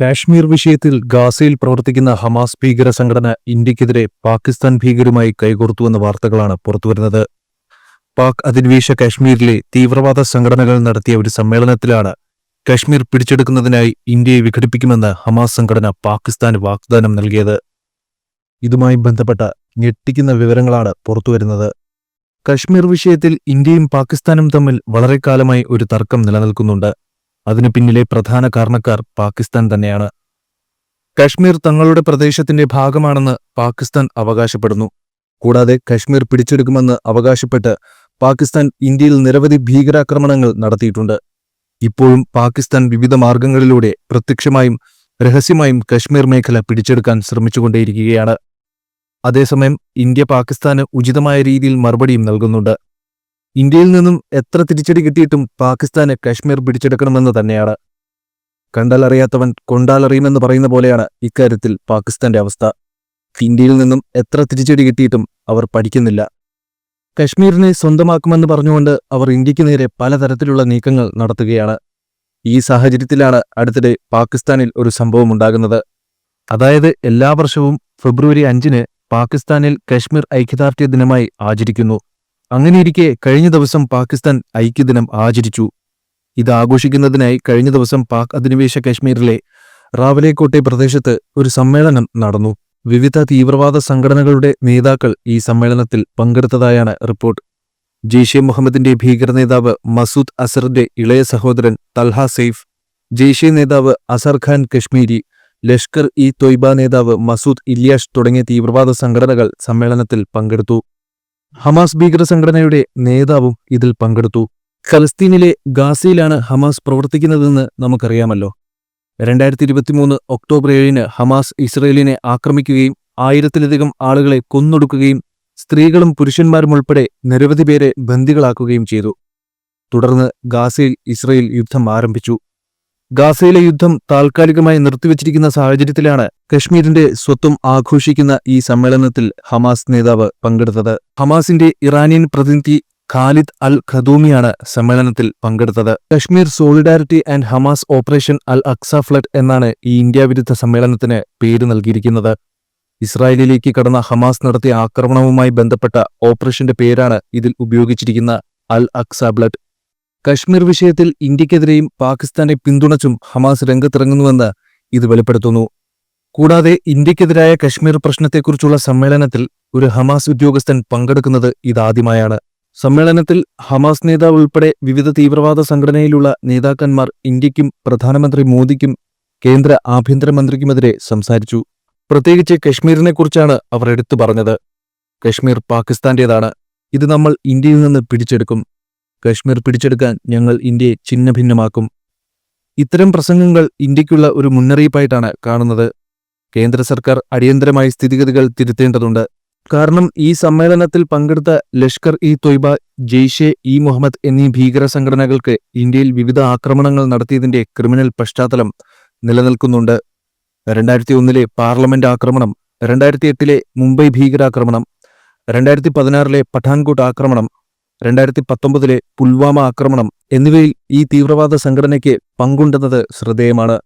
കാശ്മീർ വിഷയത്തിൽ ഗാസയിൽ പ്രവർത്തിക്കുന്ന ഹമാസ് ഭീകര സംഘടന ഇന്ത്യക്കെതിരെ പാകിസ്ഥാൻ ഭീകരുമായി കൈകോർത്തുവെന്ന വാർത്തകളാണ് പുറത്തുവരുന്നത്. പാക് അധിനിവേശ കാശ്മീരിലെ തീവ്രവാദ സംഘടനകൾ നടത്തിയ ഒരു സമ്മേളനത്തിലാണ് കാശ്മീർ പിടിച്ചെടുക്കുന്നതിനായി ഇന്ത്യയെ വിഘടിപ്പിക്കുമെന്ന് ഹമാസ് സംഘടന പാകിസ്ഥാന് വാഗ്ദാനം നൽകിയത്. ഇതുമായി ബന്ധപ്പെട്ട ഞെട്ടിക്കുന്ന വിവരങ്ങളാണ് പുറത്തുവരുന്നത്. കശ്മീർ വിഷയത്തിൽ ഇന്ത്യയും പാകിസ്ഥാനും തമ്മിൽ വളരെ കാലമായി ഒരു തർക്കം നിലനിൽക്കുന്നുണ്ട്. അതിനു പിന്നിലെ പ്രധാന കാരണക്കാർ പാകിസ്ഥാൻ തന്നെയാണ്. കശ്മീർ തങ്ങളുടെ പ്രദേശത്തിന്റെ ഭാഗമാണെന്ന് പാകിസ്ഥാൻ അവകാശപ്പെടുന്നു. കൂടാതെ കശ്മീർ പിടിച്ചെടുക്കുമെന്ന് അവകാശപ്പെട്ട് പാകിസ്ഥാൻ ഇന്ത്യയിൽ നിരവധി ഭീകരാക്രമണങ്ങൾ നടത്തിയിട്ടുണ്ട്. ഇപ്പോഴും പാകിസ്ഥാൻ വിവിധ മാർഗങ്ങളിലൂടെ പ്രത്യക്ഷമായും രഹസ്യമായും കശ്മീർ മേഖല പിടിച്ചെടുക്കാൻ ശ്രമിച്ചുകൊണ്ടേയിരിക്കുകയാണ്. അതേസമയം ഇന്ത്യ പാകിസ്ഥാന് ഉചിതമായ രീതിയിൽ മറുപടിയും നൽകുന്നുണ്ട്. ഇന്ത്യയിൽ നിന്നും എത്ര തിരിച്ചടി കിട്ടിയിട്ടും പാകിസ്ഥാന് കശ്മീർ പിടിച്ചെടുക്കണമെന്ന് തന്നെയാണ്. കണ്ടാലറിയാത്തവൻ കൊണ്ടാലറിയുമെന്ന് പറയുന്ന പോലെയാണ് ഇക്കാര്യത്തിൽ പാകിസ്ഥാന്റെ അവസ്ഥ. ഇന്ത്യയിൽ നിന്നും എത്ര തിരിച്ചടി കിട്ടിയിട്ടും അവർ പഠിക്കുന്നില്ല. കശ്മീരിനെ സ്വന്തമാക്കുമെന്ന് പറഞ്ഞുകൊണ്ട് അവർ ഇന്ത്യക്ക് നേരെ പലതരത്തിലുള്ള നീക്കങ്ങൾ നടത്തുകയാണ്. ഈ സാഹചര്യത്തിലാണ് അടുത്തിടെ പാകിസ്ഥാനിൽ ഒരു സംഭവമുണ്ടാകുന്നത്. അതായത് എല്ലാ വർഷവും ഫെബ്രുവരി 5-ന് പാകിസ്ഥാനിൽ കശ്മീർ ഐക്യദാർഢ്യ ദിനമായി ആചരിക്കുന്നു. അങ്ങനെയിരിക്കെ കഴിഞ്ഞ ദിവസം പാകിസ്ഥാൻ ഐക്യദിനം ആചരിച്ചു. ഇത് ആഘോഷിക്കുന്നതിനായി കഴിഞ്ഞ ദിവസം പാക് അധിനിവേശ കശ്മീരിലെ റാവലേക്കോട്ടെ പ്രദേശത്ത് ഒരു സമ്മേളനം നടന്നു. വിവിധ തീവ്രവാദ സംഘടനകളുടെ നേതാക്കൾ ഈ സമ്മേളനത്തിൽ പങ്കെടുത്തതായാണ് റിപ്പോർട്ട്. ജെയ്ഷെ മുഹമ്മദിന്റെ ഭീകര നേതാവ് മസൂദ് അസറിന്റെ ഇളയ സഹോദരൻ തൽഹ സെയ്ഫ്, ജെയ്ഷെ നേതാവ് അസർ ഖാൻ കശ്മീരി, ലഷ്കർ ഇ തൊയ്ബ നേതാവ് മസൂദ് ഇല്യാഷ് തുടങ്ങിയ തീവ്രവാദ സംഘടനകൾ സമ്മേളനത്തിൽ പങ്കെടുത്തു. ഹമാസ് ഭീകര സംഘടനയുടെ നേതാവും ഇതിൽ പങ്കെടുത്തു. ഫലസ്തീനിലെ ഗാസയിലാണ് ഹമാസ് പ്രവർത്തിക്കുന്നതെന്ന് നമുക്കറിയാമല്ലോ. 2023 ഒക്ടോബർ 7-ന് ഹമാസ് ഇസ്രയേലിനെ ആക്രമിക്കുകയും 1000-ലധികം ആളുകളെ കൊന്നൊടുക്കുകയും സ്ത്രീകളും പുരുഷന്മാരും ഉൾപ്പെടെ നിരവധി പേരെ ബന്ദികളാക്കുകയും ചെയ്തു. തുടർന്ന് ഗാസയിൽ ഇസ്രയേൽ യുദ്ധം ആരംഭിച്ചു. ഗാസയിലെ യുദ്ധം താൽക്കാലികമായി നിർത്തിവച്ചിരിക്കുന്ന സാഹചര്യത്തിലാണ് കശ്മീരിന്റെ സ്വത്വം ആഘോഷിക്കുന്ന ഈ സമ്മേളനത്തിൽ ഹമാസ് നേതാവ് പങ്കെടുത്തത്. ഹമാസിന്റെ ഇറാനിയൻ പ്രതിനിധി ഖാലിദ് അൽ ഖദൂമിയാണ് സമ്മേളനത്തിൽ പങ്കെടുത്തത്. Kashmir solidarity and Hamas operation Al Aqsa flood എന്നാണ് ഈ ഇന്ത്യ വിരുദ്ധ സമ്മേളനത്തിന് പേര് നൽകിയിരിക്കുന്നത്. ഇസ്രായേലിലേക്ക് കടന്ന ഹമാസ് നടത്തിയ ആക്രമണവുമായി ബന്ധപ്പെട്ട ഓപ്പറേഷന്റെ പേരാണ് ഇതിൽ ഉപയോഗിച്ചിരിക്കുന്ന അൽ അക്സ ബ്ലഡ്. കശ്മീർ വിഷയത്തിൽ ഇന്ത്യക്കെതിരെയും പാകിസ്ഥാനെ പിന്തുണച്ചും ഹമാസ് രംഗത്തിറങ്ങുന്നുവെന്ന് ഇത് വെളിപ്പെടുത്തുന്നു. കൂടാതെ ഇന്ത്യക്കെതിരായ കശ്മീർ പ്രശ്നത്തെക്കുറിച്ചുള്ള സമ്മേളനത്തിൽ ഒരു ഹമാസ് ഉദ്യോഗസ്ഥൻ പങ്കെടുക്കുന്നത് ഇതാദ്യമായാണ്. സമ്മേളനത്തിൽ ഹമാസ് നേതാവ് ഉൾപ്പെടെ വിവിധ തീവ്രവാദ സംഘടനയിലുള്ള നേതാക്കന്മാർ ഇന്ത്യക്കും പ്രധാനമന്ത്രി മോദിക്കും കേന്ദ്ര ആഭ്യന്തരമന്ത്രിക്കുമെതിരെ സംസാരിച്ചു. പ്രത്യേകിച്ച് കശ്മീരിനെക്കുറിച്ചാണ് അവർ എടുത്തു പറഞ്ഞത്. കശ്മീർ പാകിസ്ഥാന്റേതാണ്. ഇത് നമ്മൾ ഇന്ത്യയിൽ നിന്ന് പിടിച്ചെടുക്കും. കശ്മീർ പിടിച്ചെടുക്കാൻ ഞങ്ങൾ ഇന്ത്യയെ ഛിന്നഭിന്നമാക്കും. ഇത്തരം പ്രസംഗങ്ങൾ ഇന്ത്യക്കുള്ള ഒരു മുന്നറിയിപ്പായിട്ടാണ് കാണുന്നത്. കേന്ദ്ര സർക്കാർ അടിയന്തരമായി സ്ഥിതിഗതികൾ തിരുത്തേണ്ടതുണ്ട്. കാരണം ഈ സമ്മേളനത്തിൽ പങ്കെടുത്ത ലഷ്കർ ഇ തൊയ്ബ, ജെയ്ഷെ ഇ മുഹമ്മദ് എന്നീ ഭീകര സംഘടനകൾക്ക് ഇന്ത്യയിൽ വിവിധ ആക്രമണങ്ങൾ നടത്തിയതിന്റെ ക്രിമിനൽ പശ്ചാത്തലം നിലനിൽക്കുന്നുണ്ട്. 2001-ലെ പാർലമെന്റ് ആക്രമണം, 2008-ലെ മുംബൈ ഭീകരാക്രമണം, 2016-ലെ പഠാൻകോട്ട് ആക്രമണം, 2019-ലെ പുൽവാമ ആക്രമണം എന്നിവയിൽ ഈ തീവ്രവാദ സംഘടനയ്ക്ക് പങ്കുണ്ടെന്നത് ശ്രദ്ധേയമാണ്.